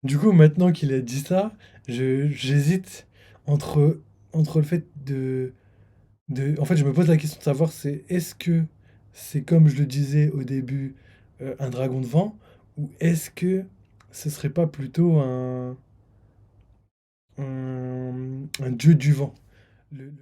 Du coup, maintenant qu'il a dit ça, j'hésite entre, entre le fait en fait, je me pose la question de savoir est-ce que c'est comme je le disais au début, un dragon de vent, ou est-ce que ce serait pas plutôt un dieu du vent? Elle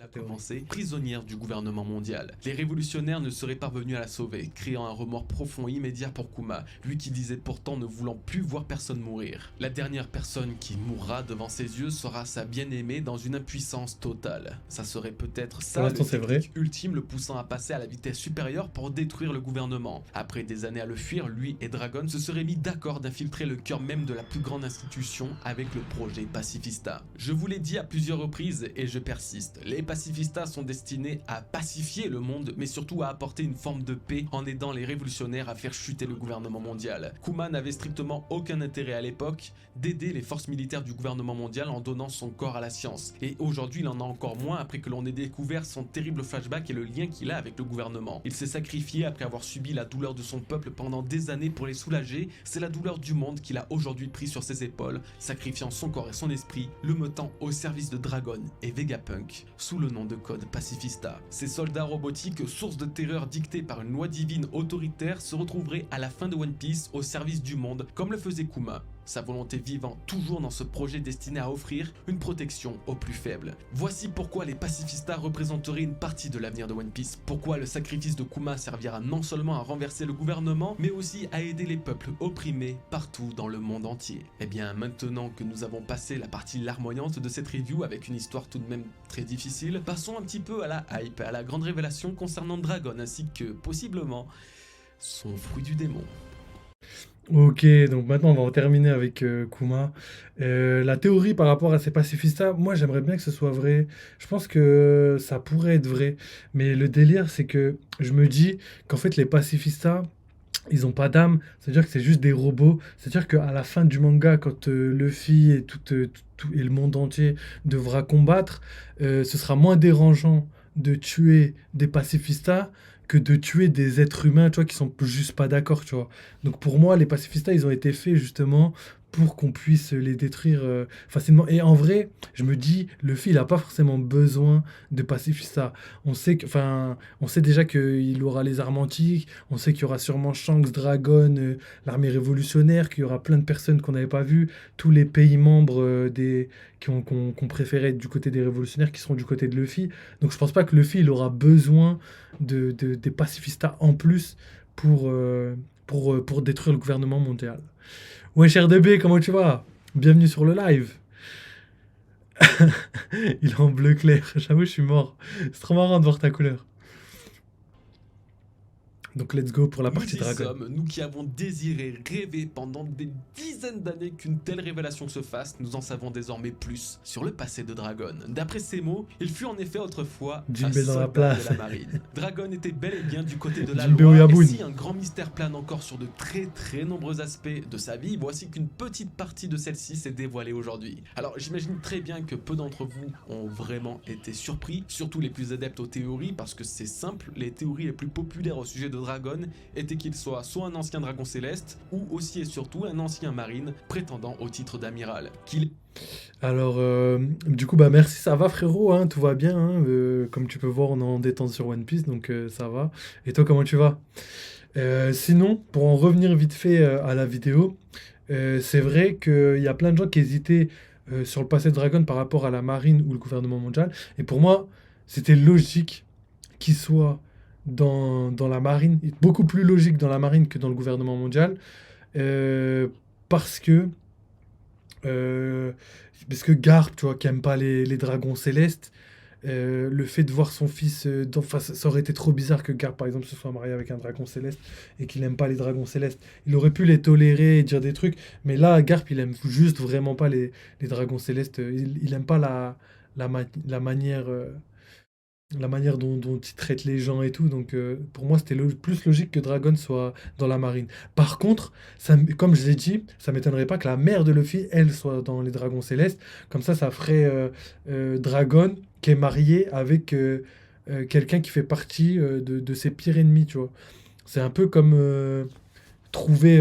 a La théorie. commencé prisonnière du gouvernement mondial. Les révolutionnaires ne seraient parvenus à la sauver, créant un remords profond et immédiat pour Kuma, lui qui disait pourtant ne voulant plus voir personne mourir. La dernière personne qui mourra devant ses yeux sera sa bien-aimée dans une impuissance totale. Ça serait peut-être Pour ça le l'instant, c'est vrai. déclic ultime le poussant à passer à la vitesse supérieure pour détruire le gouvernement. Après des années à le fuir, lui et Dragon se seraient mis d'accord d'infiltrer le cœur même de la plus grande institution avec le projet Pacifista. Je vous l'ai dit à plusieurs reprises et je persiste, les pacifistas sont destinés à pacifier le monde, mais surtout à apporter une forme de paix en aidant les révolutionnaires à faire chuter le gouvernement mondial. Kuma n'avait strictement aucun intérêt à l'époque d'aider les forces militaires du gouvernement mondial en donnant son corps à la science. Et aujourd'hui, il en a encore moins après que l'on ait découvert son terrible flashback et le lien qu'il a avec le gouvernement. Il s'est sacrifié après avoir subi la douleur de son peuple pendant des années pour les soulager. C'est la douleur du monde qu'il a aujourd'hui pris sur ses épaules, sacrifiant son corps et son esprit, le mettant au service de Dragon et Vegapunk, sous le nom de code Pacifista. Ces soldats robotiques, source de terreur dictée par une loi divine autoritaire, se retrouveraient à la fin de One Piece au service du monde, comme le faisait Kuma, sa volonté vivant toujours dans ce projet destiné à offrir une protection aux plus faibles. Voici pourquoi les pacifistas représenteraient une partie de l'avenir de One Piece, pourquoi le sacrifice de Kuma servira non seulement à renverser le gouvernement, mais aussi à aider les peuples opprimés partout dans le monde entier. Et bien maintenant que nous avons passé la partie larmoyante de cette review avec une histoire tout de même très difficile, passons un petit peu à la hype, à la grande révélation concernant Dragon ainsi que, possiblement, son fruit du démon. Ok, donc maintenant on va en terminer avec Kuma. La théorie par rapport à ces pacifistas, moi j'aimerais bien que ce soit vrai. Je pense que ça pourrait être vrai. Mais le délire, c'est que je me dis qu'en fait les pacifistas, ils ont pas d'âme. C'est-à-dire que c'est juste des robots. C'est-à-dire qu'à la fin du manga, quand Luffy et, et le monde entier devra combattre, ce sera moins dérangeant de tuer des pacifistas que de tuer des êtres humains, tu vois, qui sont juste pas d'accord, tu vois. Donc pour moi, les pacifistas, ils ont été faits justement pour qu'on puisse les détruire facilement. Et en vrai, je me dis, Luffy, il a pas forcément besoin de pacifistas. On sait déjà qu'il aura les armes antiques, on sait qu'il y aura sûrement Shanks, Dragon, l'armée révolutionnaire, qu'il y aura plein de personnes qu'on n'avait pas vues, tous les pays membres qu'on préférait être du côté des révolutionnaires qui seront du côté de Luffy. Donc je pense pas que Luffy il aura besoin des pacifistas en plus pour, euh, pour détruire le gouvernement mondial. Ouais, cher DB, comment tu vas? Bienvenue sur le live. Il est en bleu clair, j'avoue, je suis mort. C'est trop marrant de voir ta couleur. Donc let's go pour la Nous partie y dragon. sommes, nous qui avons désiré, rêvé pendant des dizaines d'années qu'une telle révélation se fasse, nous en savons désormais plus sur le passé de Dragon. D'après ses mots, il fut en effet autrefois un Jinbei dans la soldat de place. la marine. Dragon était bel et bien du côté de la Jinbei loi, et Oyabun. si un grand mystère plane encore sur de très nombreux aspects de sa vie, voici qu'une petite partie de celle-ci s'est dévoilée aujourd'hui. Alors j'imagine très bien que peu d'entre vous ont vraiment été surpris, surtout les plus adeptes aux théories, parce que c'est simple, les théories les plus populaires au sujet de Dragon était qu'il soit un ancien dragon céleste, ou aussi et surtout un ancien marine prétendant au titre d'amiral. Qu'il Alors, du coup, bah merci, ça va frérot, hein, tout va bien, hein, comme tu peux voir, on est en détente sur One Piece, donc ça va. Et toi, comment tu vas? Sinon, pour en revenir vite fait à la vidéo, c'est vrai qu'il y a plein de gens qui hésitaient sur le passé de Dragon par rapport à la marine ou le gouvernement mondial. Et pour moi, c'était logique qu'il soit dans la marine, beaucoup plus logique dans la marine que dans le gouvernement mondial, euh, parce que euh, parce que Garp, tu vois, qui aime pas les dragons célestes, le fait de voir son fils, enfin, ça aurait été trop bizarre que Garp, par exemple, se soit marié avec un dragon céleste et qu'il aime pas les dragons célestes. Il aurait pu les tolérer et dire des trucs, mais là, Garp, il aime juste vraiment pas les dragons célestes. Il aime pas la manière, la manière dont il traite les gens et tout. Donc, pour moi, c'était plus logique que Dragon soit dans la marine. Par contre, comme je l'ai dit, ça m'étonnerait pas que la mère de Luffy, elle, soit dans les dragons célestes. Comme ça ferait Dragon qui est marié avec quelqu'un qui fait partie de ses pires ennemis, tu vois. C'est un peu comme trouver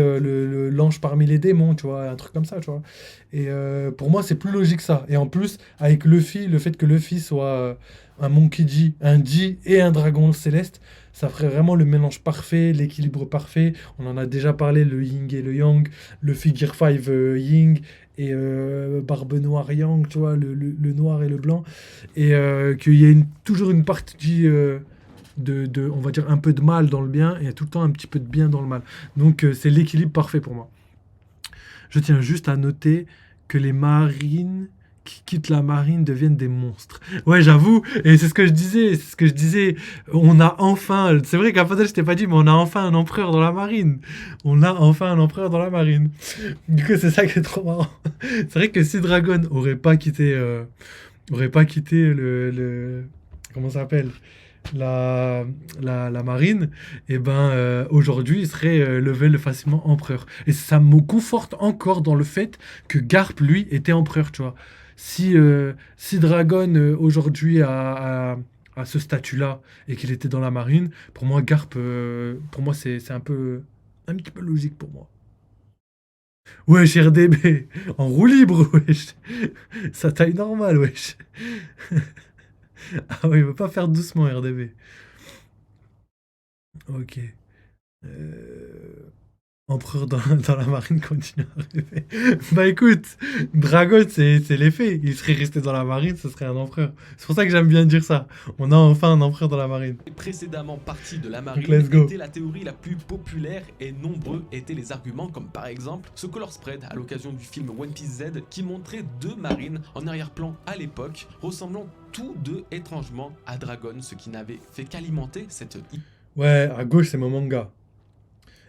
l'ange parmi les démons, tu vois, un truc comme ça, tu vois. Et pour moi, c'est plus logique ça. Et en plus, avec Luffy, le fait que Luffy soit un Monkey D, un D et un dragon céleste, ça ferait vraiment le mélange parfait, l'équilibre parfait. On en a déjà parlé, le Yin et le Yang, le Figure 5 Ying et Barbe Noire Yang, tu vois, le noir et le blanc. Et qu'il y ait toujours une partie on va dire, un peu de mal dans le bien et tout le temps un petit peu de bien dans le mal. Donc c'est l'équilibre parfait pour moi. Je tiens juste à noter que les marines qui quittent la marine deviennent des monstres. Ouais, j'avoue, et c'est ce que je disais, c'est ce que je disais. On a enfin, c'est vrai qu'à Fadel, je t'ai pas dit, mais on a enfin un empereur dans la marine. On a enfin un empereur dans la marine. Du coup, c'est ça qui est trop marrant. C'est vrai que si Dragon aurait pas quitté comment ça s'appelle, la marine, et ben aujourd'hui il serait level facilement empereur. Et ça me conforte encore dans le fait que Garp lui était empereur, tu vois. Si Dragon aujourd'hui a ce statut-là et qu'il était dans la marine, pour moi Garp, pour moi c'est un petit peu logique pour moi. Wesh RDB, en roue libre, wesh. Sa taille normale, wesh. Ah oui, il veut pas faire doucement RDB. Ok. Euh, Empereur dans la marine continue à rêver. Bah écoute, Dragon, c'est l'effet. Il serait resté dans la marine, ce serait un empereur. C'est pour ça que j'aime bien dire ça. On a enfin un empereur dans la marine. Précédemment partie de la Donc marine let's go. était la théorie la plus populaire et nombreux étaient les arguments comme par exemple ce color spread à l'occasion du film One Piece Z qui montrait deux marines en arrière-plan à l'époque ressemblant tous deux étrangement à Dragon, ce qui n'avait fait qu'alimenter cette Ouais, à gauche, c'est mon manga.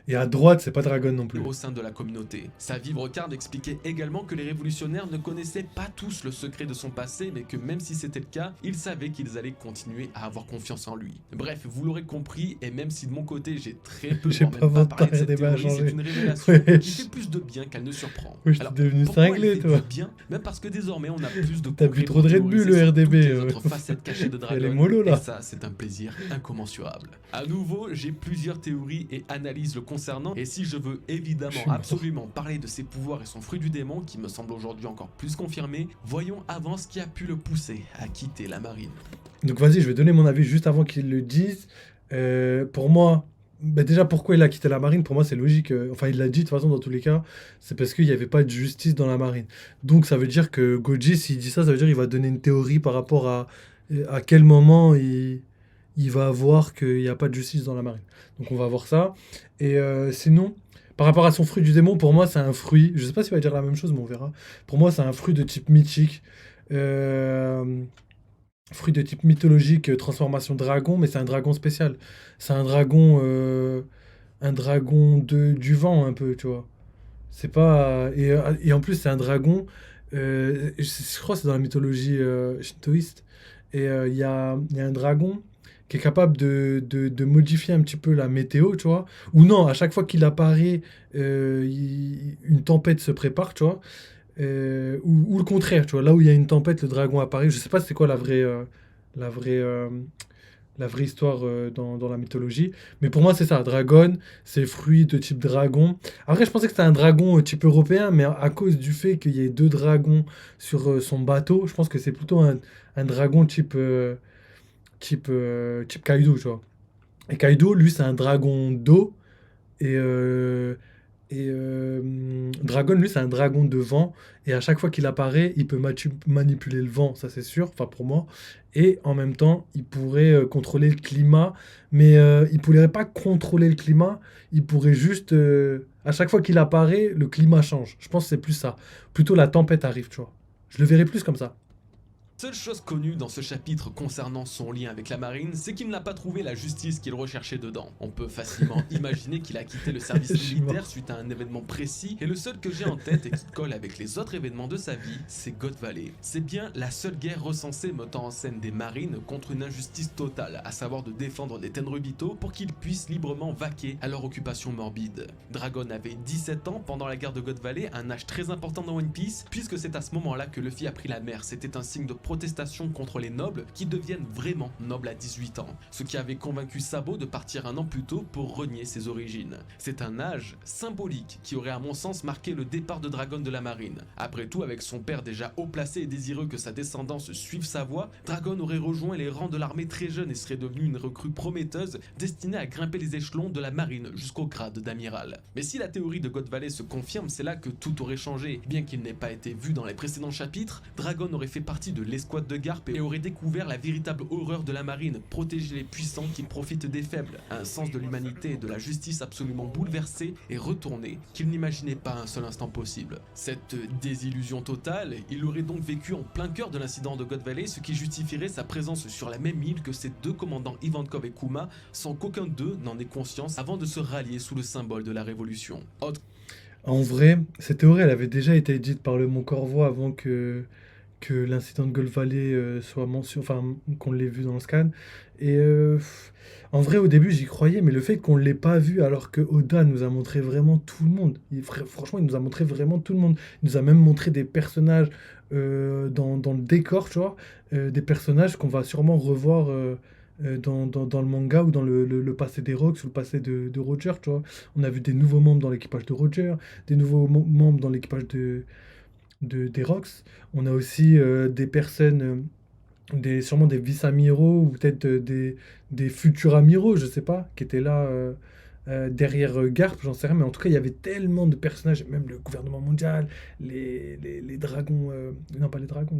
Et à droite, c'est pas Dragon non plus. au sein de la communauté. Sa vivre card expliquait également que les révolutionnaires ne connaissaient pas tous le secret de son passé, mais que même si c'était le cas, ils savaient qu'ils allaient continuer à avoir confiance en lui. Bref, vous l'aurez compris, et même si de mon côté j'ai très peu, J'ai voire pas même pas votre parlé de temps, cette RDB a théorie, c'est changé. une révélation Wesh. qui fait plus de bien qu'elle ne surprend. Wesh, t'es Alors, devenu pourquoi cinglé, elle fait toi. du bien? Même parce que désormais on a plus de T'as bu concret trop de pour Red Bull, théoriser le sur RDB. toutes les autres facettes cachées de Elle est Dragon, mollo, là. et ça c'est un plaisir incommensurable. À nouveau, j'ai plusieurs théories et analyses le concernant, et si je veux Je évidemment suis mort. absolument parler de ses pouvoirs et son fruit du démon qui me semble aujourd'hui encore plus confirmé, voyons avant ce qui a pu le pousser à quitter la marine. Donc vas-y, je vais donner mon avis juste avant qu'il le dise. Pour moi, bah déjà pourquoi il a quitté la marine, pour moi c'est logique. Enfin, il l'a dit de toute façon dans tous les cas, c'est parce qu'il n'y avait pas de justice dans la marine. Donc ça veut dire que Goji, s'il dit ça, ça veut dire qu'il va donner une théorie par rapport à quel moment il va voir qu'il n'y a pas de justice dans la marine. Donc on va voir ça. Et sinon, par rapport à son fruit du démon, pour moi c'est un fruit. Je sais pas s'il va dire la même chose, mais on verra. Pour moi c'est un fruit de type mythique. Euh, Fruit de type mythologique, transformation dragon, mais c'est un dragon spécial. C'est un dragon du vent un peu, tu vois. C'est pas et en plus c'est un dragon. Je crois que c'est dans la mythologie shintoïste. Et il y a un dragon qui est capable de modifier un petit peu la météo, tu vois. Ou non, à chaque fois qu'il apparaît, une tempête se prépare, tu vois. Ou le contraire, tu vois, là où il y a une tempête, le dragon apparaît. Je sais pas c'est quoi la vraie, euh, la vraie histoire dans la mythologie. Mais pour moi, c'est ça. Dragon, c'est fruit de type dragon. Après, je pensais que c'était un dragon type européen, mais à cause du fait qu'il y ait deux dragons sur son bateau, je pense que c'est plutôt un dragon type Kaido, tu vois. Et Kaido, lui, c'est un dragon d'eau. Et Dragon, lui, c'est un dragon de vent. Et à chaque fois qu'il apparaît, il peut manipuler le vent, ça c'est sûr, enfin pour moi. Et en même temps, il pourrait contrôler le climat. Mais il pourrait pas contrôler le climat. Il pourrait juste. À chaque fois qu'il apparaît, le climat change. Je pense que c'est plus ça. Plutôt la tempête arrive, tu vois. Je le verrais plus comme ça. Seule chose connue dans ce chapitre concernant son lien avec la marine, c'est qu'il n'a pas trouvé la justice qu'il recherchait dedans. On peut facilement imaginer qu'il a quitté le service Je suis militaire mort. suite à un événement précis, et le seul que j'ai en tête et qui colle avec les autres événements de sa vie, c'est God Valley. C'est bien la seule guerre recensée mettant en scène des marines contre une injustice totale, à savoir de défendre des Tenryubito pour qu'ils puissent librement vaquer à leur occupation morbide. Dragon avait 17 ans pendant la guerre de God Valley, un âge très important dans One Piece, puisque c'est à ce moment-là que Luffy a pris la mer. C'était un signe de protestation contre les nobles qui deviennent vraiment nobles à 18 ans, ce qui avait convaincu Sabo de partir un an plus tôt pour renier ses origines. C'est un âge symbolique qui aurait à mon sens marqué le départ de Dragon de la marine. Après tout, avec son père déjà haut placé et désireux que sa descendance suive sa voie, Dragon aurait rejoint les rangs de l'armée très jeune et serait devenu une recrue prometteuse destinée à grimper les échelons de la marine jusqu'au grade d'amiral. Mais si la théorie de God Valley se confirme, c'est là que tout aurait changé. Bien qu'il n'ait pas été vu dans les précédents chapitres, Dragon aurait fait partie de l'escouade de Garp et aurait découvert la véritable horreur de la marine, protéger les puissants qui profitent des faibles, un sens de l'humanité et de la justice absolument bouleversé et retourné qu'il n'imaginait pas un seul instant possible. Cette désillusion totale, il aurait donc vécu en plein cœur de l'incident de God Valley, ce qui justifierait sa présence sur la même île que ses deux commandants Ivankov et Kuma, sans qu'aucun d'eux n'en ait conscience avant de se rallier sous le symbole de la révolution. En vrai, cette théorie, elle avait déjà été dite par le Mont Corvo avant que l'incident de Gold Valley soit mentionné, enfin, qu'on l'ait vu dans le scan. Et en vrai, au début, j'y croyais, mais le fait qu'on ne l'ait pas vu alors que Oda nous a montré vraiment tout le monde, franchement, il nous a montré vraiment tout le monde. Il nous a même montré des personnages dans le décor, tu vois, des personnages qu'on va sûrement revoir. Dans le manga ou dans le passé des Rocks ou le passé de Roger, tu vois. On a vu des nouveaux membres dans l'équipage de Roger, des nouveaux membres dans l'équipage des Rocks. On a aussi des personnes, sûrement des vice-amiraux ou peut-être des futurs amiraux, je sais pas, qui étaient là derrière Garp, j'en sais rien, mais en tout cas, il y avait tellement de personnages, même le gouvernement mondial, les dragons, non pas les dragons,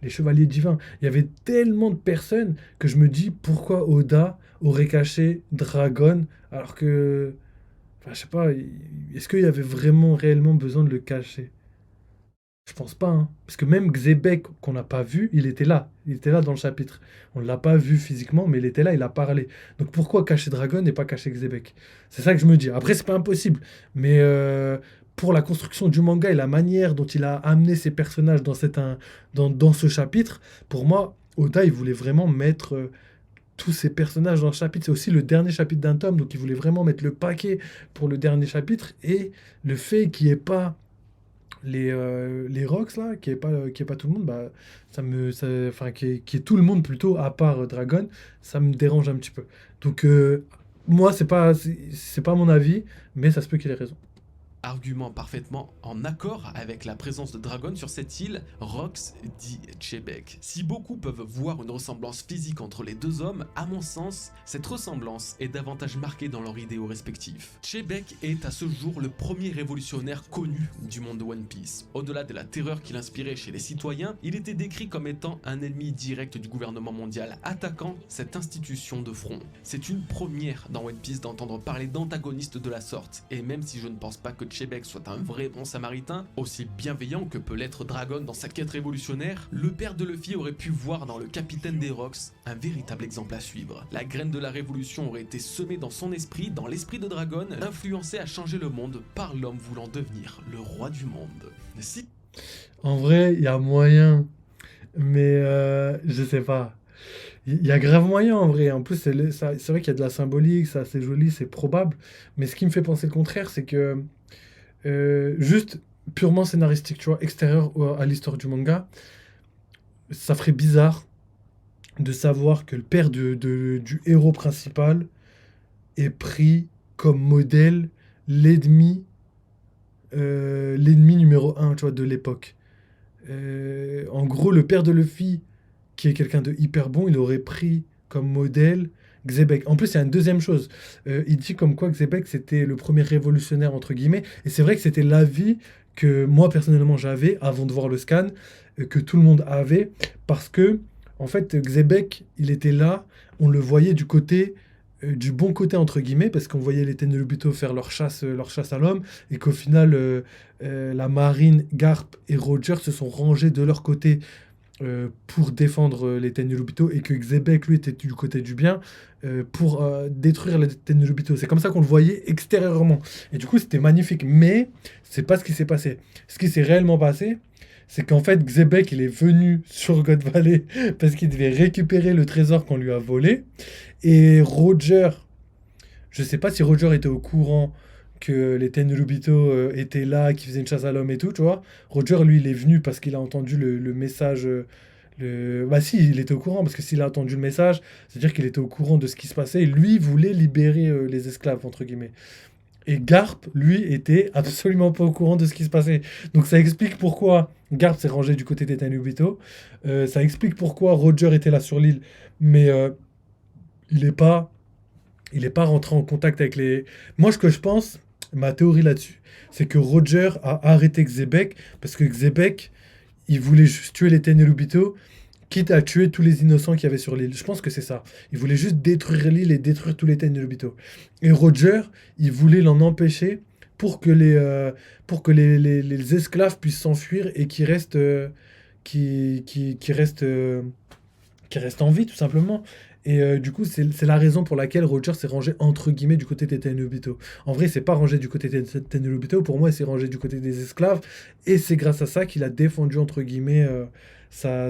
les chevaliers divins. Il y avait tellement de personnes que je me dis pourquoi Oda aurait caché Dragon alors que. Enfin, je sais pas, est-ce qu'il y avait vraiment réellement besoin de le cacher? Je pense pas, hein. Parce que même Xebec, qu'on n'a pas vu, il était là. Il était là dans le chapitre. On ne l'a pas vu physiquement, mais il était là, il a parlé. Donc pourquoi cacher Dragon et pas cacher Xebec? C'est ça que je me dis. Après, c'est pas impossible. Mais pour la construction du manga et la manière dont il a amené ses personnages dans ce chapitre, pour moi, Oda, il voulait vraiment mettre tous ces personnages dans le chapitre. C'est aussi le dernier chapitre d'un tome, donc il voulait vraiment mettre le paquet pour le dernier chapitre. Et le fait qu'il n'y ait pas les Rocks là, qui est pas tout le monde, bah enfin qui est tout le monde plutôt à part Dragon, ça me dérange un petit peu. Donc moi c'est pas mon avis, mais ça se peut qu'il ait raison. Argument parfaitement en accord avec la présence de Dragon sur cette île, Rox dit Chebek. Si beaucoup peuvent voir une ressemblance physique entre les deux hommes, à mon sens, cette ressemblance est davantage marquée dans leurs idéaux respectifs. Chebek est à ce jour le premier révolutionnaire connu du monde de One Piece. Au-delà de la terreur qu'il inspirait chez les citoyens, il était décrit comme étant un ennemi direct du gouvernement mondial, attaquant cette institution de front. C'est une première dans One Piece d'entendre parler d'antagonistes de la sorte, et même si je ne pense pas que Chebek soit un vrai bon samaritain, aussi bienveillant que peut l'être Dragon dans sa quête révolutionnaire, le père de Luffy aurait pu voir dans le capitaine des Rocks un véritable exemple à suivre. La graine de la révolution aurait été semée dans son esprit, dans l'esprit de Dragon, influencé à changer le monde par l'homme voulant devenir le roi du monde. Si... En vrai, il y a moyen, mais je sais pas. Il y a grave moyen en vrai. En plus, c'est vrai qu'il y a de la symbolique, ça c'est joli, c'est probable. Mais ce qui me fait penser le contraire, c'est que juste purement scénaristique, tu vois, extérieur à l'histoire du manga, ça ferait bizarre de savoir que le père du héros principal est pris comme modèle l'ennemi l'ennemi numéro un, tu vois, de l'époque. En gros, le père de Luffy, qui est quelqu'un de hyper bon, il aurait pris comme modèle Xebec. En plus, il y a une deuxième chose. Il dit comme quoi Xebec, c'était le premier révolutionnaire, entre guillemets. Et c'est vrai que c'était l'avis que moi, personnellement, j'avais avant de voir le scan, que tout le monde avait. Parce que, en fait, Xebec, il était là, on le voyait du bon côté, entre guillemets, parce qu'on voyait les Tenryubito faire leur chasse à l'homme, et qu'au final, la marine, Garp et Roger se sont rangés de leur côté pour défendre les Tenryubito, et que Xebec, lui, était du côté du bien pour détruire les Tenryubito. C'est comme ça qu'on le voyait extérieurement. Et du coup, c'était magnifique. Mais c'est pas ce qui s'est passé. Ce qui s'est réellement passé, c'est qu'en fait, Xebec, il est venu sur God Valley parce qu'il devait récupérer le trésor qu'on lui a volé. Et Roger, je sais pas si Roger était au courant que les Tenryubito étaient là, qu'ils faisaient une chasse à l'homme et tout, tu vois. Roger, lui, il est venu parce qu'il a entendu le Bah si, il était au courant, parce que s'il a entendu le message, c'est-à-dire qu'il était au courant de ce qui se passait, et lui voulait libérer les esclaves, entre guillemets. Et Garp, lui, était absolument pas au courant de ce qui se passait. Donc ça explique pourquoi Garp s'est rangé du côté des Tenryubito. Ça explique pourquoi Roger était là sur l'île, mais il est pas, il est pas rentré en contact avec les. Moi, ce que je pense, ma théorie là-dessus, c'est que Roger a arrêté Xebec parce que Xebec, il voulait juste tuer les Tenryubito, quitte à tuer tous les innocents qu'il y avait sur l'île. Je pense que c'est ça. Il voulait juste détruire l'île et détruire tous les Tenryubito. Et Roger, il voulait l'en empêcher pour que les esclaves puissent s'enfuir et qu'ils restent, qui restent, qui restent en vie, tout simplement. Et du coup, c'est la raison pour laquelle Roger s'est rangé entre guillemets du côté des Tenryubito. En vrai, c'est pas rangé du côté des Tenryubito. Pour moi, il s'est rangé du côté des esclaves. Et c'est grâce à ça qu'il a défendu entre guillemets sa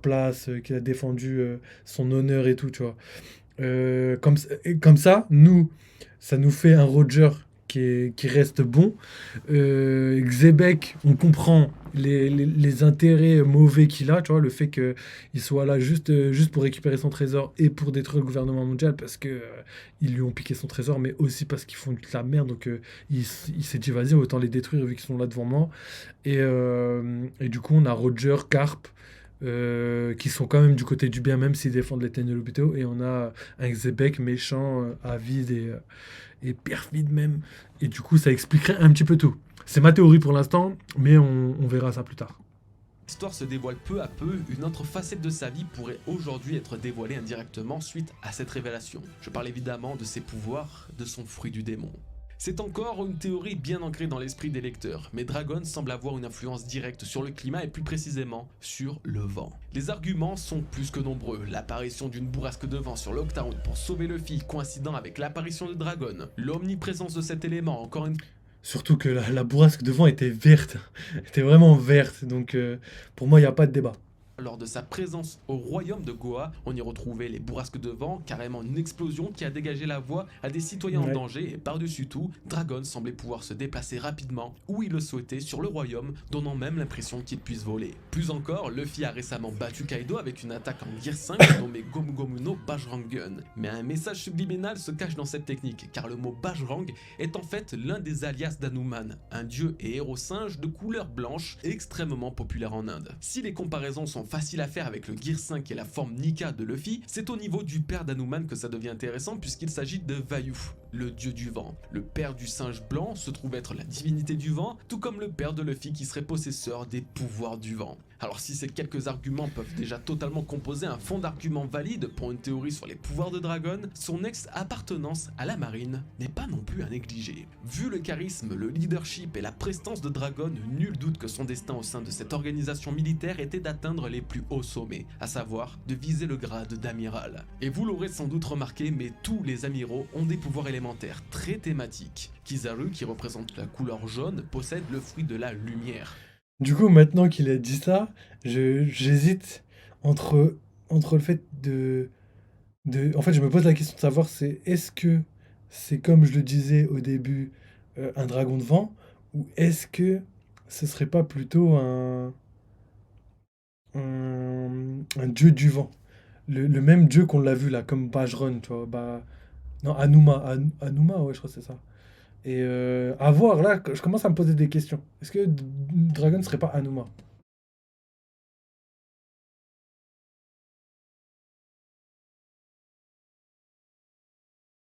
place, qu'il a défendu son honneur et tout, tu vois. Comme ça, nous, ça nous fait un Roger qui reste bon. Xebec, on comprend les intérêts mauvais qu'il a, tu vois, le fait qu'il soit là juste pour récupérer son trésor et pour détruire le gouvernement mondial parce que ils lui ont piqué son trésor, mais aussi parce qu'ils font de la merde. Donc il s'est dit, vas-y, autant les détruire vu qu'ils sont là devant moi. Et du coup, on a Roger, Carp, qui sont quand même du côté du bien, même s'ils défendent les Tenryubito. Et on a un Xebec méchant, avide et perfide même. Et du coup, ça expliquerait un petit peu tout. C'est ma théorie pour l'instant, mais on verra ça plus tard. L'histoire se dévoile peu à peu, une autre facette de sa vie pourrait aujourd'hui être dévoilée indirectement suite à cette révélation. Je parle évidemment de ses pouvoirs, de son fruit du démon. C'est encore une théorie bien ancrée dans l'esprit des lecteurs, mais Dragon semble avoir une influence directe sur le climat et plus précisément sur le vent. Les arguments sont plus que nombreux, l'apparition d'une bourrasque de vent sur Lockdown pour sauver Luffy coïncidant avec l'apparition de Dragon, l'omniprésence de cet élément encore une Surtout que la bourrasque de vent était verte. Elle était vraiment verte. Donc pour moi, il n'y a pas de débat. lors de sa présence au royaume de Goa, on y retrouvait les bourrasques de vent, carrément une explosion qui a dégagé la voie à des citoyens en Ouais. danger et par-dessus tout, Dragon semblait pouvoir se déplacer rapidement où il le souhaitait sur le royaume, donnant même l'impression qu'il puisse voler. Plus encore, Luffy a récemment battu Kaido avec une attaque en Gear 5 nommée Gomu Gomu no Bajrangun. Mais un message subliminal se cache dans cette technique, car le mot Bajrang est en fait l'un des alias d'Hanuman, un dieu et héros singe de couleur blanche extrêmement populaire en Inde. Si les comparaisons sont faciles à faire avec le Gear 5 et la forme Nika de Luffy, c'est au niveau du père d'Hanuman que ça devient intéressant puisqu'il s'agit de Vayu, le dieu du vent. Le père du singe blanc se trouve être la divinité du vent, tout comme le père de Luffy qui serait possesseur des pouvoirs du vent. Alors si ces quelques arguments peuvent déjà totalement composer un fond d'arguments valide pour une théorie sur les pouvoirs de Dragon, son ex-appartenance à la marine n'est pas non plus à négliger. Vu le charisme, le leadership et la prestance de Dragon, nul doute que son destin au sein de cette organisation militaire était d'atteindre les plus hauts sommets, à savoir de viser le grade d'amiral. Et vous l'aurez sans doute remarqué, mais tous les amiraux ont des pouvoirs élémentaires très thématiques. Kizaru, qui représente la couleur jaune, possède le fruit de la lumière. Du coup, maintenant qu'il a dit ça, j'hésite entre le fait En fait, je me pose la question de savoir, est-ce que c'est comme je le disais au début, un dragon de vent, ou est-ce que ce serait pas plutôt un dieu du vent? Le même dieu qu'on l'a vu là, comme Bajron, tu vois. Non, Anuma, ouais, je crois que c'est ça. Et à voir, là, je commence à me poser des questions. Est-ce que Dragon serait pas Anuma?